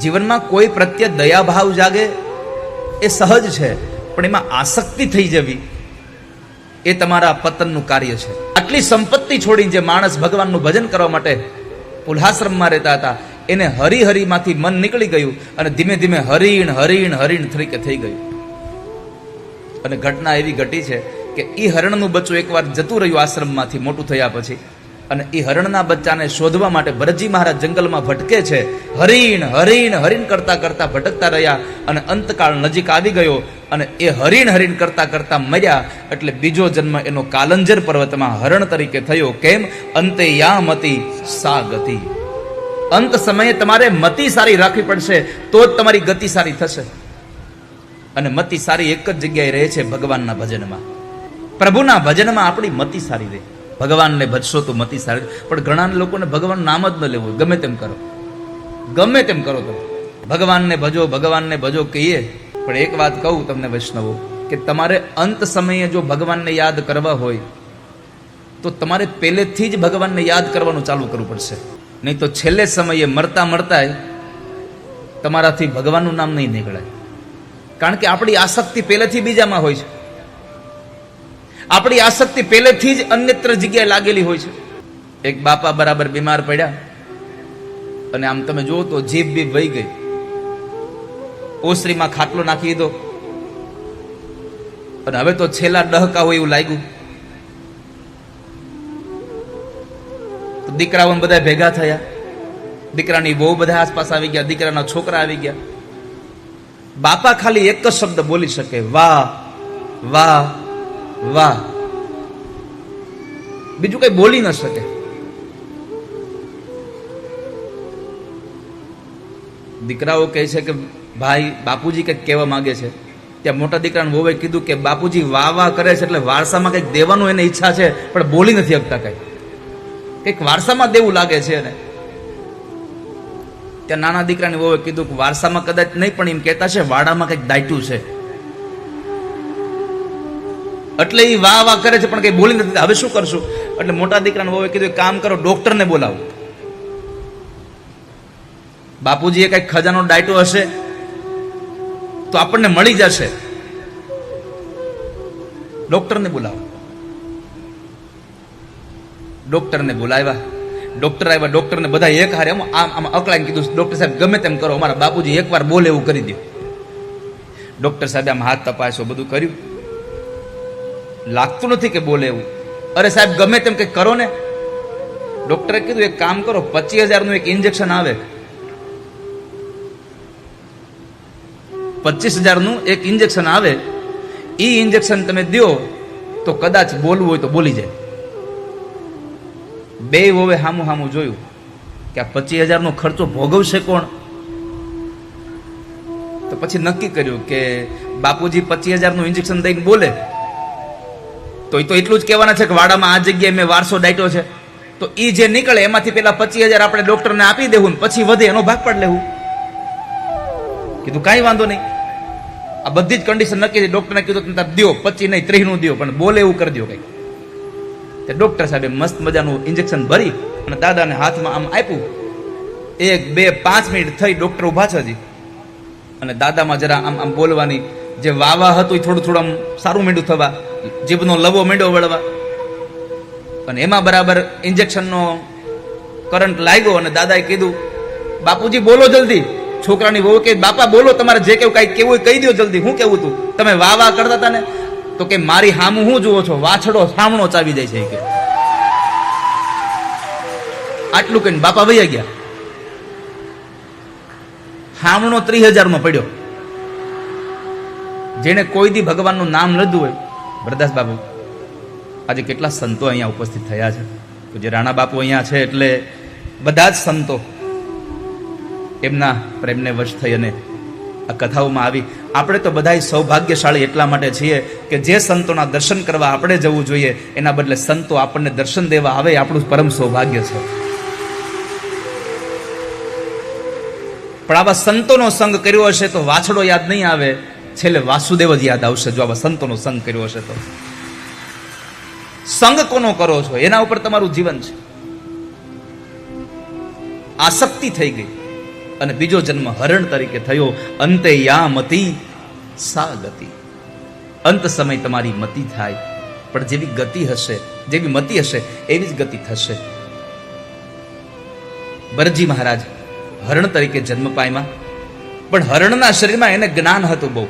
જીવનમાં કોઈ પ્રત્યે દયાભાવ જાગે એ સહજ છે, પણ એમાં આસક્તિ થઈ જવી એ તમારા પતનનું કાર્ય છે. આટલી સંપત્તિ છોડીને જે માણસ ભગવાનનું ભજન કરવા માટે પુલ્હાશ્રમમાં રહેતા હતા, એને હરિહરિમાંથી મન નીકળી ગયું અને ધીમે ધીમે હરિણ હરિણ હરિણ તરીકે થઈ ગયું. અને ઘટના એવી ઘટી છે કે એ હરણનું બચ્ચું એકવાર જતું રહ્યું આશ્રમમાંથી મોટું થયા પછી, અને એ હરણના બચ્ચાને શોધવા માટે ભરતજી મહારાજ જંગલમાં ભટકે છે. હરિણ હરિણ હરિણ કરતા કરતા ભટકતા રહ્યા અને અંતકાળ નજીક આવી ગયો અને એ હરિણ હરિણ કરતા કરતા મર્યા. એટલે બીજો જન્મ એનો કાલંજર પર્વતમાં હરણ તરીકે થયો. કેમ? અંતે યા મતિ સા ગતિ. અંત સમયે તમારે મતિ સારી રાખવી પડશે, તો જ તમારી ગતિ સારી થશે. અને મતિ સારી એક જ જગ્યાએ રહે છે, ભગવાનના ભજનમાં. પ્રભુના ભજનમાં આપણી મતિ સારી રહે. ભગવાનને ભજશો તો મતિ સારી. પણ ઘણા લોકોને ભગવાનનું નામ જ ન લેવું, ગમે તેમ કરો, ગમે તેમ કરો. તમે ભગવાનને ભજો કહીએ. પણ એક વાત કહું તમને વૈષ્ણવો, કે તમારે અંત સમયે જો ભગવાનને યાદ કરવા હોય તો તમારે પહેલેથી જ ભગવાનને યાદ કરવાનું ચાલુ કરવું પડશે. નહીં તો છેલ્લે સમયે મરતા મરતા તમારાથી ભગવાનનું નામ નહીં નીકળાય. કારણ કે આપણી આસક્તિ પહેલેથી બીજામાં હોય છે. આપણી આસક્તિ પહેલેથી જ અન્યત્ર જગ્યાએ લાગેલી હોય છે. એક બાપા બરાબર બીમાર પડ્યા અને આમ તમે જુઓ તો જીભ બીભ વહી ગઈ. ઓસરીમાં ખાટલો નાખી દીધો અને હવે તો છેલ્લા ડહકા હોય એવું લાગ્યું. તો દીકરાઓ બધા ભેગા થયા, દીકરાની બહુ બધા આસપાસ આવી ગયા, દીકરાના છોકરા આવી ગયા. બાપા ખાલી એક જ શબ્દ બોલી શકે, વાહ વાહ વાહ. બીજું કઈ બોલી ન શકે. દીકરાઓ કહે છે કે ભાઈ બાપુજી કંઈક કહેવા માંગે છે. ત્યાં મોટા દીકરાને વહુએ કીધું કે બાપુજી વાહ વાહ કરે છે એટલે વારસામાં કંઈક દેવાનું એને ઈચ્છા છે, પણ બોલી નથી શકતા. કંઈક વારસામાં દેવું લાગે છે એને. ત્યાં નાના દીકરાની વહુએ કીધું કે વારસામાં કદાચ નહીં, પણ એમ કહેતા છે વાડામાં કંઈક દાટ્યું છે, એટલે એ વાહ વાહ કરે છે પણ કઈ બોલી નથી. હવે શું કરશું? એટલે મોટા દીકરાને વહુએ કીધું કામ કરો, ડોક્ટરને બોલાવો. બાપુજીએ કઈક ખજાનો ડાયટો હશે તો આપણને મળી જશે, ડોક્ટરને બોલાવો. ડોક્ટરને બોલાવ્યા. ડોક્ટર આવ્યા. ડોક્ટરને બધા એક હારે આમ અકળાઈને કીધું, ડોક્ટર સાહેબ ગમે તેમ કરો, અમારા બાપુજી એકવાર બોલે એવું કરી દો. ડોક્ટર સાહેબ આમ હાથ તપાસ્યો, બધું કર્યું, લાગતું નથી કે બોલે એવું. અરે સાહેબ ગમે તેમ કંઈક કરો ને. ડોક્ટરે કીધું એક કામ કરો, 25,000 નું એક ઇન્જેક્શન આવે, 25,000 નું એક ઇન્જેક્શન આવે, એ ઇન્જેક્શન તમે દો તો કદાચ બોલવું હોય તો બોલી જાય. બે વોવે હામું હામું જોયું કે આ 25,000 નો ખર્ચો ભોગવશે કોણ? તો પછી નક્કી કર્યું કે બાપુજી 25,000 નું ઇન્જેક્શન દઈને બોલે તો એટલું જ કહેવાના છે કે વાડામાં આ જગ્યાએ મેં વારસો ડાટ્યો છે. તો એ જે નીકળે એમાંથી પેલા 25,000 આપણે ડોક્ટરને આપી દેવું, પછી વધે એનો ભાગ પાડ લેવું. કીધું કાંઈ વાંધો નહીં. આ બધી જ કન્ડિશન નક્કી. ડોક્ટરને કીધું તમે દો, 25 નહીં 30 નું દો, પણ બોલે એવું કરી દો કંઈક. તે ડોક્ટર સાહેબે મસ્ત મજાનું ઇન્જેક્શન ભરી અને દાદાને હાથમાં આમ આપ્યું. 1 2 5 મિનિટ થઈ, ડોક્ટર ઉભા છે હજી, અને દાદામાં જરા આમ આમ બોલવાની જે વાવા હતું એ થોડું થોડું આમ સારું માંડ્યું થવા, જીભનો લવો માંડ્યો વળવા, અને એમાં બરાબર ઇન્જેક્શનનો કરંટ લાગ્યો. અને દાદાએ કીધું બાપુજી બોલો જલ્દી. છોકરાની વહુ કે બાપા બોલો, તમારે જે કેવું કઈ કેવું કહી દો જલ્દી. હું કેવું તું? તમે વાહ વાહ કરતા હતા ને? તો કે મારી હામું હું જુઓ છો? વાછડો સામણો ચાવી જાય છે કે. આટલું કહીને બાપા વૈયા ગયા. હામણો 30,000 માં પડ્યો. જેને કોઈ દી ભગવાનનું નામ લીધું હોય, ભરતદાસ બાપુ આજે કેટલા સંતો અહીંયા ઉપસ્થિત થયા છે. જે રાણા બાપુ અહીંયા છે એટલે બધા જ સંતો એમના પ્રેમને વશ થઈ અને આ કથાઓમાં આવી. આપણે તો બધા સૌભાગ્યશાળી એટલા માટે છીએ કે જે સંતોના દર્શન કરવા આપણે જવું જોઈએ, એના બદલે સંતો આપણને દર્શન દેવા આવે, આપણું પરમ સૌભાગ્ય છે. પણ આવા સંતોનો સંગ કર્યો હશે તો વાછડો યાદ નહીં આવે, છેલ્લે વાસુદેવ જ યાદ આવશે. જો આવા સંતોનો સંગ કર્યો હશે તો. સંગ કોનો કરો છો એના ઉપર તમારું જીવન છે. આસક્તિ થઈ ગઈ, અને બીજો જન્મ હરણ તરીકે થયો. અંતે યા મતિ સા ગતિ. અંત સમય તમારી મતિ થાય, પણ જેવી ગતિ હશે, જેવી મતિ હશે એવી જ ગતિ થશે. ભરતજી મહારાજ હરણ તરીકે જન્મ પામ્યા, પણ હરણના શરીરમાં એને જ્ઞાન હતું બહુ.